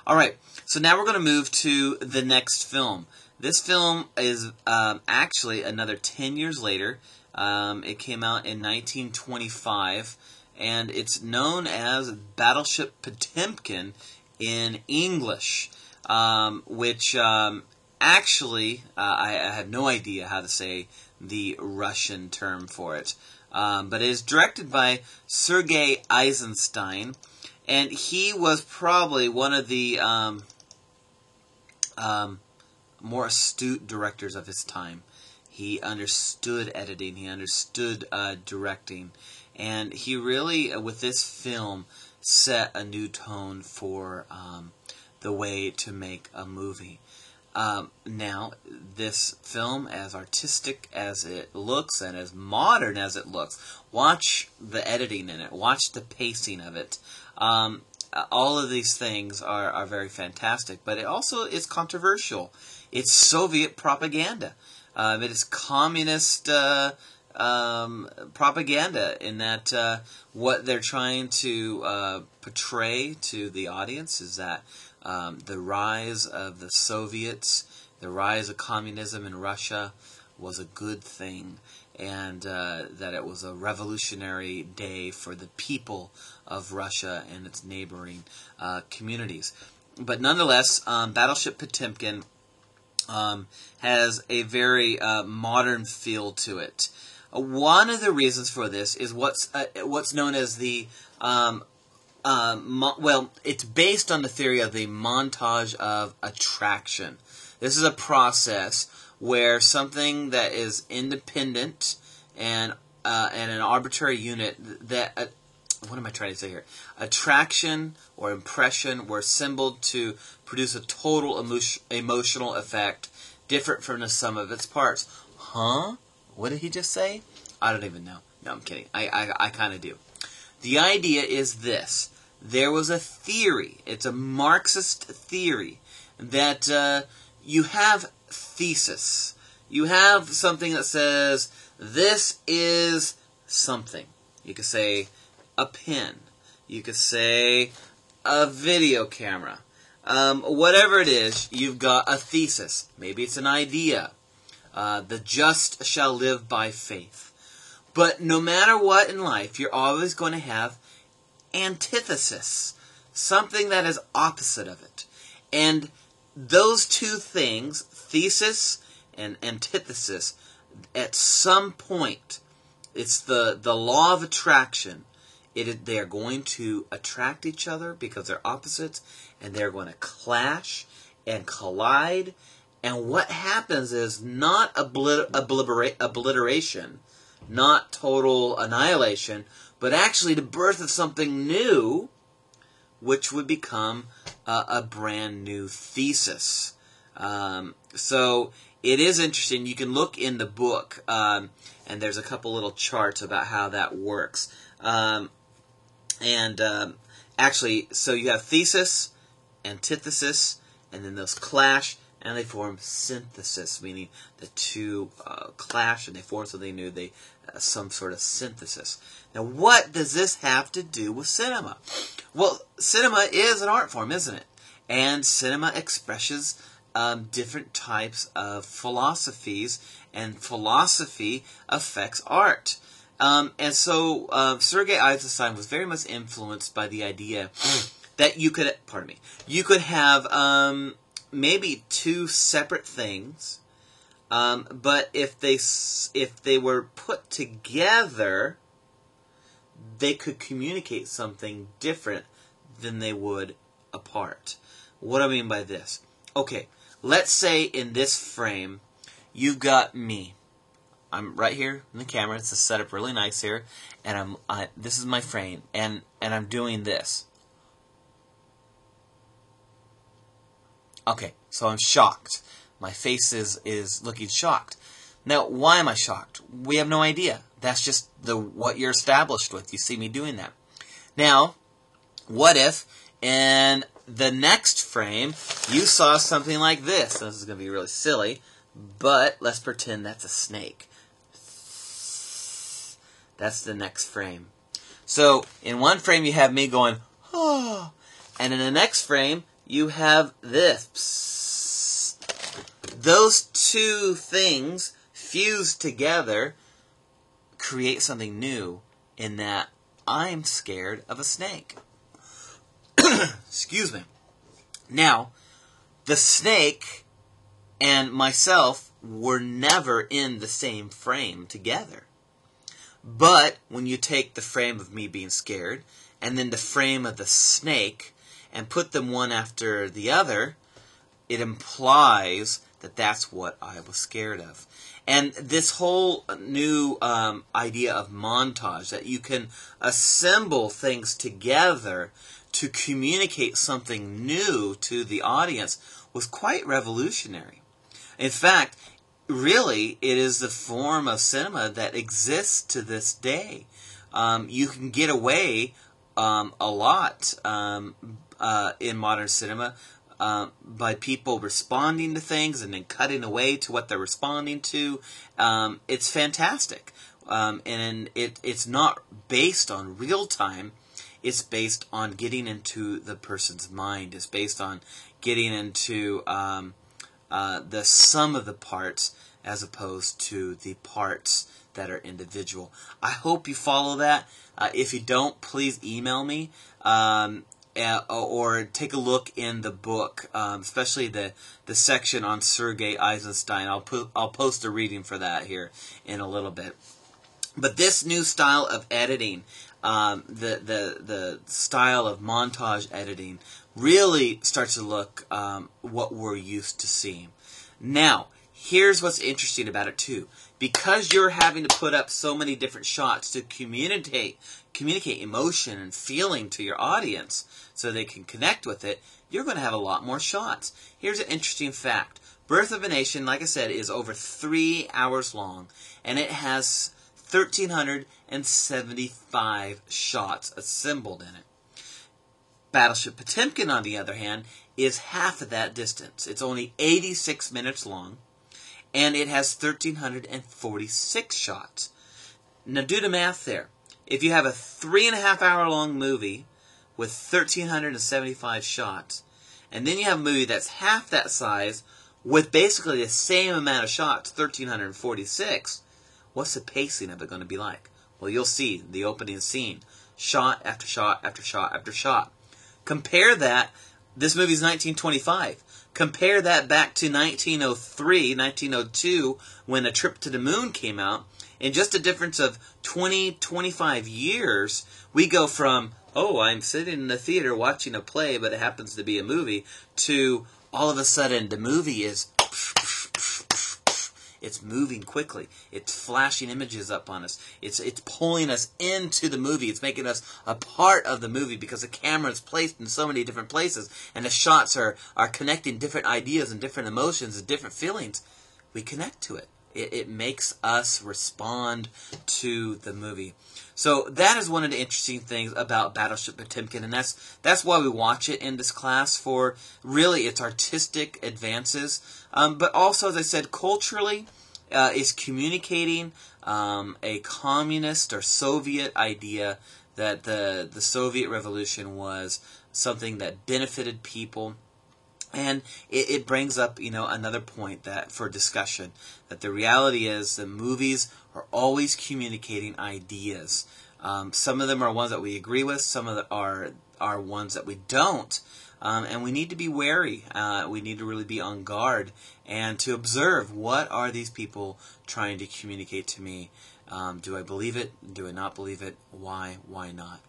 Alright, so now we're going to move to the next film. This film is actually another 10 years later. It came out in 1925, and it's known as Battleship Potemkin in English, which actually, I have no idea how to say the Russian term for it. But it is directed by Sergei Eisenstein, and he was probably one of the more astute directors of his time. He understood editing, he understood directing, and he really, with this film, set a new tone for the way to make a movie. Now, this film, as artistic as it looks and as modern as it looks, watch the editing in it, watch the pacing of it. All of these things are very fantastic, but it also is controversial. It's Soviet propaganda. It is communist propaganda in that what they're trying to portray to the audience is that the rise of the Soviets, the rise of communism in Russia was a good thing, and that it was a revolutionary day for the people of Russia and its neighboring communities. But nonetheless, Battleship Potemkin has a very modern feel to it. One of the reasons for this is what's known as the well, it's based on the theory of the montage of attraction. This is a process where something that is independent and an arbitrary unit that what am I trying to say here? Attraction or impression were assembled to produce a total emotional effect different from the sum of its parts. Huh? What did he just say? I don't even know. No, I'm kidding. I kind of do. The idea is this. There was a theory. It's a Marxist theory that you have thesis. You have something that says, this is something. You could say a pen. You could say a video camera. Whatever it is, you've got a thesis. Maybe it's an idea. The just shall live by faith. But no matter what in life, you're always going to have antithesis. Something that is opposite of it. And those two things, thesis and antithesis, at some point, it's the law of attraction. They are going to attract each other because they're opposites, and they're going to clash and collide. And what happens is not obliteration, not total annihilation, but actually the birth of something new, which would become a brand new thesis. So it is interesting. You can look in the book, and there's a couple little charts about how that works. Actually, so you have thesis, antithesis, and then those clash, and they form synthesis, meaning the two clash and they form something new, some sort of synthesis. Now, what does this have to do with cinema? Well, cinema is an art form, isn't it? And cinema expresses different types of philosophies, and philosophy affects art. And so Sergei Eisenstein was very much influenced by the idea that you could have maybe two separate things, but if they were put together, they could communicate something different than they would apart. What do I mean by this? Okay, let's say in this frame, you've got me. I'm right here in the camera. It's set up really nice here, and this is my frame, and I'm doing this. Okay, so I'm shocked. My face is looking shocked. Now, why am I shocked? We have no idea. That's just what you're established with. You see me doing that. Now, what if in the next frame you saw something like this? This is going to be really silly, but let's pretend that's a snake. That's the next frame. So, in one frame you have me going, oh, and in the next frame you have this. Those two things fused together create something new in that I'm scared of a snake. Excuse me. Now, the snake and myself were never in the same frame together. But when you take the frame of me being scared and then the frame of the snake and put them one after the other, it implies that that's what I was scared of. And this whole new idea of montage, that you can assemble things together to communicate something new to the audience, was quite revolutionary. In fact, really, it is the form of cinema that exists to this day. You can get away a lot in modern cinema by people responding to things and then cutting away to what they're responding to. It's fantastic. And it's not based on real time. It's based on getting into the person's mind. It's based on getting into the sum of the parts as opposed to the parts that are individual. I hope you follow that. If you don't, please email me or take a look in the book, especially the section on Sergei Eisenstein. I'll post a reading for that here in a little bit. But this new style of editing, the style of montage editing, really starts to look what we're used to seeing. Now, here's what's interesting about it too. Because you're having to put up so many different shots to communicate emotion and feeling to your audience so they can connect with it, you're going to have a lot more shots. Here's an interesting fact. Birth of a Nation, like I said, is over 3 hours long, and it has 1,375 shots assembled in it. Battleship Potemkin, on the other hand, is half of that distance. It's only 86 minutes long, and it has 1,346 shots. Now do the math there. If you have a 3.5 hour long movie with 1,375 shots, and then you have a movie that's half that size with basically the same amount of shots, 1,346, what's the pacing of it going to be like? Well, you'll see the opening scene. Shot after shot after shot after shot. Compare that. This movie's 1925. Compare that back to 1903, 1902, when A Trip to the Moon came out. In just a difference of 20, 25 years, we go from, oh, I'm sitting in the theater watching a play, but it happens to be a movie, to all of a sudden the movie is... It's moving quickly. It's flashing images up on us. It's pulling us into the movie. It's making us a part of the movie because the camera is placed in so many different places and the shots are connecting different ideas and different emotions and different feelings. We connect to it. It makes us respond to the movie. So that is one of the interesting things about Battleship Potemkin, and that's why we watch it in this class, for really its artistic advances, but also, as I said, culturally, is communicating a communist or Soviet idea that the Soviet Revolution was something that benefited people. And it brings up, another point that for discussion, that the reality is that movies are always communicating ideas. Some of them are ones that we agree with. Some of them are ones that we don't. And we need to be wary. We need to really be on guard and to observe, what are these people trying to communicate to me? Do I believe it? Do I not believe it? Why? Why not?